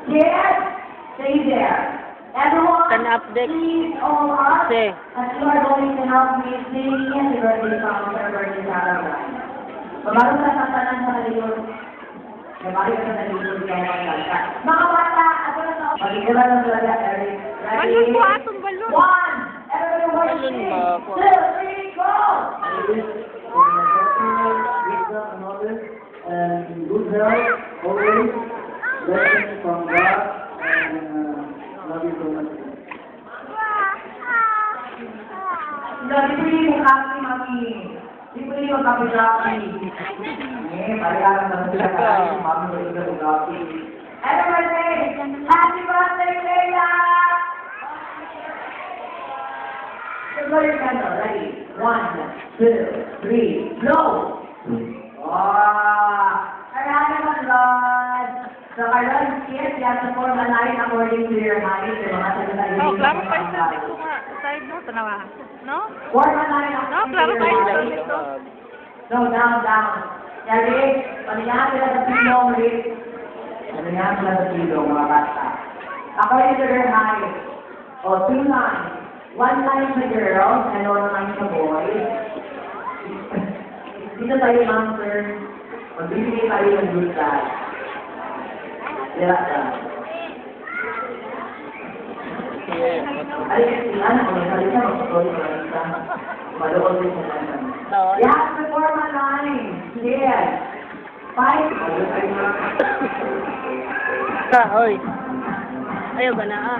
Yes, stay there. Everyone, Can update. please all up. Say. As you are going to help me sing the birthday song for birthday Caroline. Babago sa tantanan sa nalilod. Babago sa nalilod kaya ng kanta. Mga bata, ako na sa Maligula ng talaga, Eric. Balon po atong balon. 1, everyone, Balon 2, ba po? 3, go! And good health, always, blessings from God, and love you so much. Jadi beli muka si mami, dibeli muka pijapi. Ini bayaran nanti kali mami beli muka pijapi. Everybody, happy birthday, Leila! Blow your candle, ready? 1, 2, 3, blow! Wow! Maraming God! So, Carlos, yes, you have to form a line according to your height. Oh, klaro pa isa dito nga. Side mo, tanawa. No? Form a line No, according klaro to pa your isa height. dito. No, down. Ready? Palingahan sila sa silong, Rick. Palingahan sila sa silong, mga bata. According to their height. O, 2 lines. 1 line sa girls and 1 line sa boys. Dito tayo, ma'am, sir. Magbibigay tayo ng good side. Dila ka. Ay, sila na, kung salita, mag-story ko lang isa. Malood din sa naman. You have to form a line. Yes. 5. Ka, oy. Ayaw ba na ah?